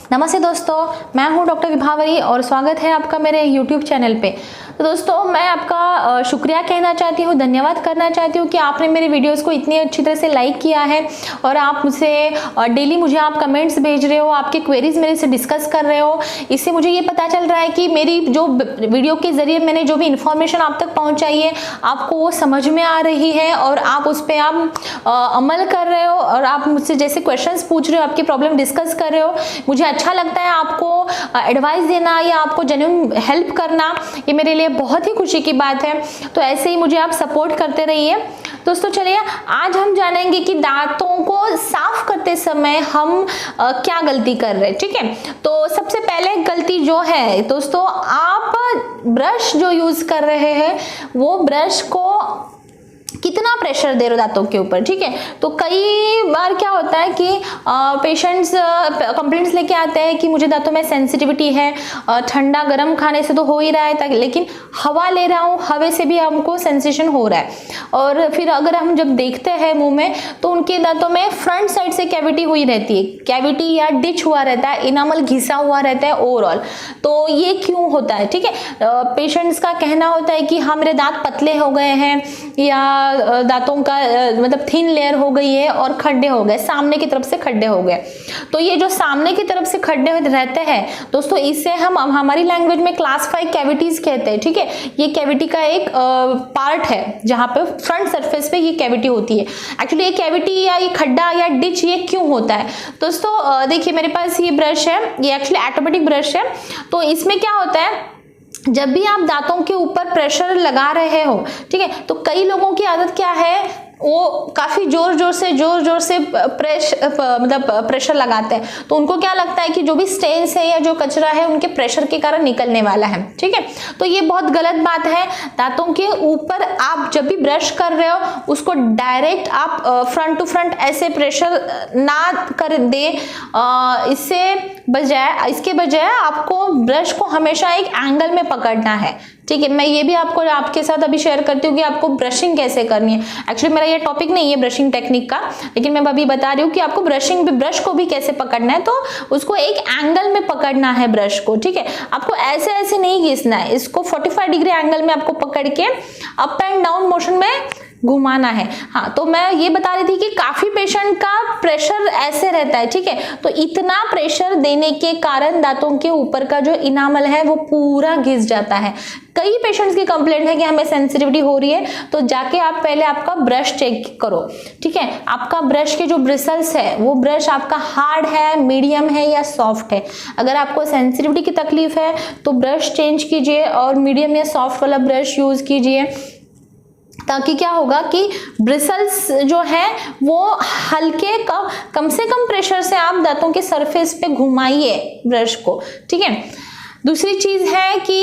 नमस्ते दोस्तों, मैं हूं डॉक्टर विभावरी और स्वागत है आपका मेरे YouTube चैनल पे। तो दोस्तों, मैं आपका शुक्रिया कहना चाहती हूं, धन्यवाद करना चाहती हूं कि आपने मेरे वीडियोस को इतनी अच्छी तरह से लाइक किया है और आप मुझसे डेली मुझे आप कमेंट्स भेज रहे हो, आपके क्वेरीज मेरे से डिस्कस कर रहे हो। इससे मुझे ये पता चल रहा है कि मेरी जो वीडियो के जरिए मैंने जो भी इन्फॉर्मेशन आप तक पहुँचाई है आपको वो समझ में आ रही है और आप उस पर आप अमल कर रहे हो और आप मुझसे जैसे क्वेश्चंस पूछ रहे हो, आपकी प्रॉब्लम डिस्कस कर रहे हो। मुझे अच्छा लगता है आपको एडवाइस देना या आपको जेन्युइन हेल्प करना, ये मेरे लिए बहुत ही खुशी की बात है। तो ऐसे ही मुझे आप सपोर्ट करते रहिए। दोस्तों चलिए, आज हम जानेंगे कि दांतों को साफ करते समय हम क्या गलती कर रहे हैं। ठीक है, तो सबसे पहले गलती जो है दोस्तों, आप ब्रश जो यूज कर रहे हैं वो ब्रश को कितना प्रेशर दे रहे हो दांतों के ऊपर। ठीक है, तो कई बार क्या होता है कि पेशेंट्स कंप्लेंट्स लेके आते हैं कि मुझे दांतों में सेंसिटिविटी है, ठंडा गर्म खाने से तो हो ही रहा है, लेकिन हवा ले रहा हूँ, हवा से भी हमको सेंसेशन हो रहा है। और फिर अगर हम जब देखते हैं मुंह में तो उनके दांतों में फ्रंट साइड से कैविटी हुई रहती है, कैविटी या डिच हुआ रहता है, इनामल घिसा हुआ रहता है ओवरऑल। तो ये क्यों होता है? ठीक है, पेशेंट्स का कहना होता है कि हाँ मेरे दांत पतले हो गए हैं या दांतों का मतलब थिन लेयर हो गई है और खड्डे हो गए, सामने की तरफ से खड्डे हो गए। तो ये जो सामने की तरफ से खड्डे रहते हैं दोस्तों, इसे हम हमारी लैंग्वेज में क्लास 5 कैविटीज कहते हैं। ठीक है, ये कैविटी का एक पार्ट है जहां पे फ्रंट सरफेस पे ये कैविटी होती है। एक्चुअली ये कैविटी या ये खड्डा या डिच ये क्यों होता है दोस्तों? देखिए मेरे पास ये ब्रश है, ये एक्चुअली ऑटोमेटिक ब्रश है। तो इसमें क्या होता है, जब भी आप दांतों के ऊपर प्रेशर लगा रहे हो, ठीक है, तो कई लोगों की आदत क्या है, वो काफी जोर जोर से प्रेशर लगाते हैं। तो उनको क्या लगता है कि जो भी स्टेन्स है या जो कचरा है उनके प्रेशर के कारण निकलने वाला है। ठीक है, तो ये बहुत गलत बात है। दांतों के ऊपर आप जब भी ब्रश कर रहे हो उसको डायरेक्ट आप फ्रंट टू फ्रंट ऐसे प्रेशर ना कर दे। इसके बजाय आपको ब्रश को हमेशा एक एंगल में पकड़ना है। ठीक है, मैं ये भी आपके साथ अभी शेयर करती हूँ कि आपको ब्रशिंग कैसे करनी है। एक्चुअली मेरा ये टॉपिक नहीं है ब्रशिंग टेक्निक का, लेकिन मैं अभी बता रही हूँ कि आपको ब्रश को भी कैसे पकड़ना है। तो उसको एक एंगल में पकड़ना है ब्रश को। ठीक है, आपको ऐसे ऐसे नहीं घिसना है, इसको 45 डिग्री एंगल में आपको पकड़ के अप एंड डाउन मोशन में घुमाना है। हाँ, तो मैं ये बता रही थी कि काफी पेशेंट का प्रेशर ऐसे रहता है। ठीक है, तो इतना प्रेशर देने के कारण दांतों के ऊपर का जो इनामल है वो पूरा घिस जाता है। कई पेशेंट्स की कंप्लेंट है कि हमें सेंसिटिविटी हो रही है, तो जाके आप पहले आपका ब्रश चेक करो। ठीक है, आपका ब्रश के जो ब्रिसल्स है वो ब्रश आपका हार्ड है, मीडियम है या सॉफ्ट है। अगर आपको सेंसिटिविटी की तकलीफ है तो ब्रश चेंज कीजिए और मीडियम या सॉफ्ट वाला ब्रश यूज कीजिए, ताकि क्या होगा कि ब्रिसल्स जो है वो हल्के कम से कम प्रेशर से आप दांतों के सरफेस पे घुमाइए ब्रश को। ठीक है, दूसरी चीज है कि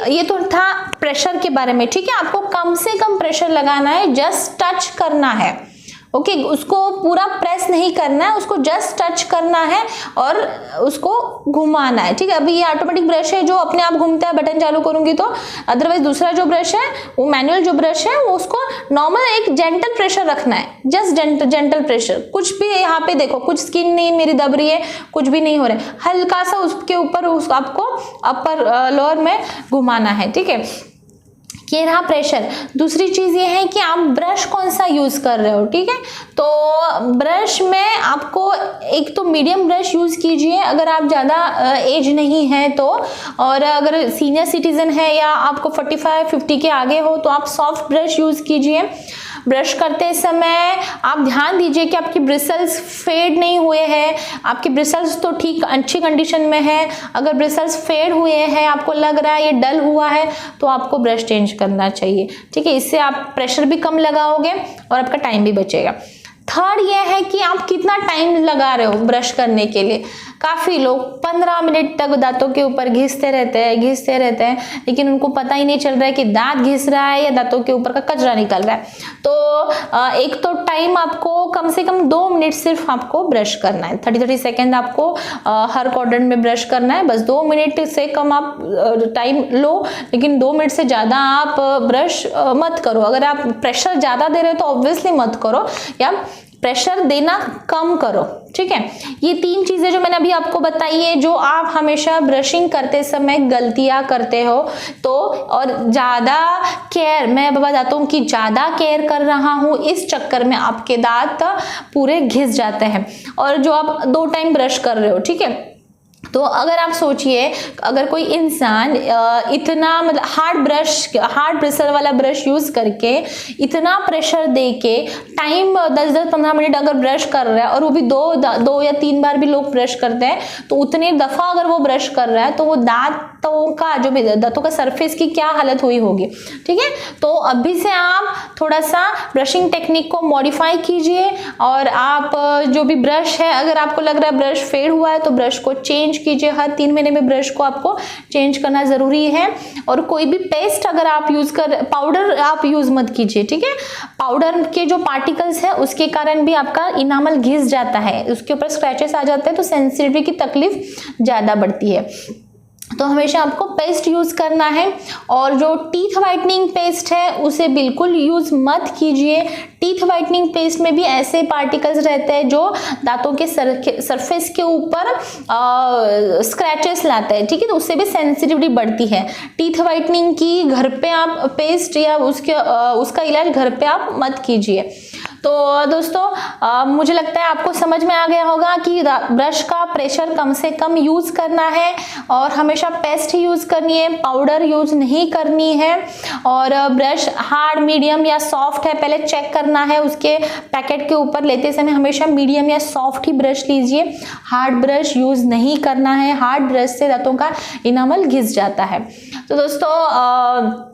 ये तो था प्रेशर के बारे में। ठीक है, आपको कम से कम प्रेशर लगाना है, जस्ट टच करना है। ओके, उसको पूरा प्रेस नहीं करना है, उसको जस्ट टच करना है और उसको घुमाना है। ठीक है, अभी ये ऑटोमेटिक ब्रश है जो अपने आप घूमता है, बटन चालू करूंगी तो। अदरवाइज दूसरा जो ब्रश है वो मैनुअल जो ब्रश है वो उसको नॉर्मल एक जेंटल प्रेशर रखना है, जस्ट जेंटल प्रेशर। कुछ भी यहाँ पे देखो, कुछ स्किन नहीं मेरी दब रही है, कुछ भी नहीं हो रहा है, हल्का सा उसके ऊपर आपको अपर लोअर में घुमाना है। ठीक है, ये रहा प्रेशर। दूसरी चीज ये है कि आप ब्रश कौन सा यूज कर रहे हो। ठीक है, तो ब्रश में आपको एक तो मीडियम ब्रश यूज कीजिए अगर आप ज्यादा एज नहीं है तो, और अगर सीनियर सिटीजन है या आपको 45-50 के आगे हो तो आप सॉफ्ट ब्रश यूज कीजिए। ब्रश करते समय आप ध्यान दीजिए कि आपकी ब्रिसल्स फेड नहीं हुए हैं, आपके ब्रिसल्स तो ठीक अच्छी कंडीशन में है। अगर ब्रिसल्स फेड हुए हैं, आपको लग रहा है ये डल हुआ है, तो आपको ब्रश चेंज करना चाहिए। ठीक है, इससे आप प्रेशर भी कम लगाओगे और आपका टाइम भी बचेगा। थर्ड ये है कि आप कितना टाइम लगा रहे हो ब्रश करने के लिए। काफी लोग 15 मिनट तक दांतों के ऊपर घिसते रहते हैं, लेकिन उनको पता ही नहीं चल रहा है कि दांत घिस रहा है या दांतों के ऊपर का कचरा निकल रहा है। तो एक तो टाइम आपको कम से कम 2 मिनट सिर्फ आपको ब्रश करना है, 30 सेकेंड आपको हर क्वाड्रेंट में ब्रश करना है। बस 2 मिनट से कम आप टाइम लो, लेकिन 2 मिनट से ज्यादा आप ब्रश मत करो। अगर आप प्रेशर ज्यादा दे रहे हो तो ऑब्वियसली मत करो, या प्रेशर देना कम करो। ठीक है, ये 3 चीजें जो मैंने अभी आपको बताई है, जो आप हमेशा ब्रशिंग करते समय गलतियां करते हो, तो और ज्यादा केयर, मैं बताता हूँ कि ज्यादा केयर कर रहा हूँ, इस चक्कर में आपके दांत पूरे घिस जाते हैं। और जो आप 2 टाइम ब्रश कर रहे हो, ठीक है, तो अगर आप सोचिए, अगर कोई इंसान इतना मतलब हार्ड ब्रिसल वाला ब्रश यूज करके इतना प्रेशर दे के टाइम 10-15 मिनट अगर ब्रश कर रहा है, और वो भी 2 या 3 बार भी लोग ब्रश करते हैं, तो उतने दफा अगर वो ब्रश कर रहा है, तो वो दांतों का सरफेस की क्या हालत हुई होगी। ठीक है, तो अभी से आप थोड़ा सा ब्रशिंग टेक्निक को मॉडिफाई कीजिए, और आप जो भी ब्रश है, अगर आपको लग रहा है ब्रश फेड हुआ है, तो ब्रश को चेंज कीजिए। हर 3 महीने में ब्रश को आपको चेंज करना जरूरी है। और कोई भी पेस्ट अगर आप यूज कर, पाउडर आप यूज मत कीजिए। ठीक है, पाउडर के जो पार्टिकल्स है उसके कारण भी आपका इनामल घिस जाता है, उसके ऊपर स्क्रैचेस आ जाते हैं, तो सेंसिटिविटी की तकलीफ ज्यादा बढ़ती है। तो हमेशा आपको पेस्ट यूज करना है। और जो टीथ वाइटनिंग पेस्ट है उसे बिल्कुल यूज मत कीजिए। टीथ वाइटनिंग पेस्ट में भी ऐसे पार्टिकल्स रहते हैं जो दांतों के सरफेस के ऊपर स्क्रैचेस लाते हैं। ठीक है, तो उससे भी सेंसिटिविटी बढ़ती है। टीथ वाइटनिंग की घर पे आप पेस्ट या उसका इलाज घर पे आप मत कीजिए। तो दोस्तों मुझे लगता है आपको समझ में आ गया होगा कि ब्रश का प्रेशर कम से कम यूज करना है, और हमेशा पेस्ट ही यूज करनी है, पाउडर यूज नहीं करनी है। और ब्रश हार्ड, मीडियम या सॉफ्ट है, पहले चेक करना है। उसके पैकेट के ऊपर लेते समय हमेशा मीडियम या सॉफ्ट ही ब्रश लीजिए, हार्ड ब्रश यूज नहीं करना है। हार्ड ब्रश से दांतों का इनामल घिस जाता है। तो दोस्तों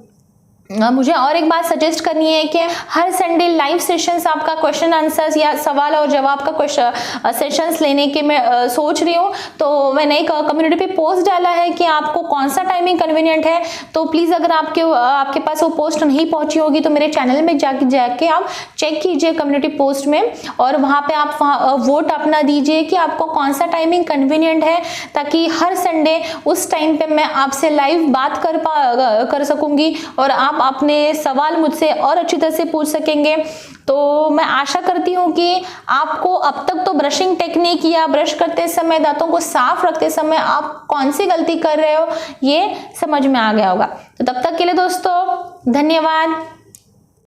मुझे और एक बात सजेस्ट करनी है कि हर संडे लाइव सेशंस आपका क्वेश्चन आंसर्स या सवाल और जवाब का सेशंस लेने के मैं सोच रही हूँ। तो मैंने एक कम्युनिटी पे पोस्ट डाला है कि आपको कौन सा टाइमिंग कन्वीनियंट है। तो प्लीज़ अगर आपके पास वो पोस्ट नहीं पहुंची होगी तो मेरे चैनल में जाके आप चेक कीजिए कम्युनिटी पोस्ट में, और वहाँ पे आप वोट अपना दीजिए कि आपको कौन सा टाइमिंग कन्वीनियंट है, ताकि हर संडे उस टाइम पे मैं आपसे लाइव बात कर सकूंगी और आप अपने सवाल मुझसे और अच्छी तरह से पूछ सकेंगे। तो मैं आशा करती हूँ कि आपको अब तक तो ब्रशिंग टेक्निक या ब्रश करते समय, दांतों को साफ रखते समय आप कौन सी गलती कर रहे हो ये समझ में आ गया होगा। तो तब तक के लिए दोस्तों धन्यवाद।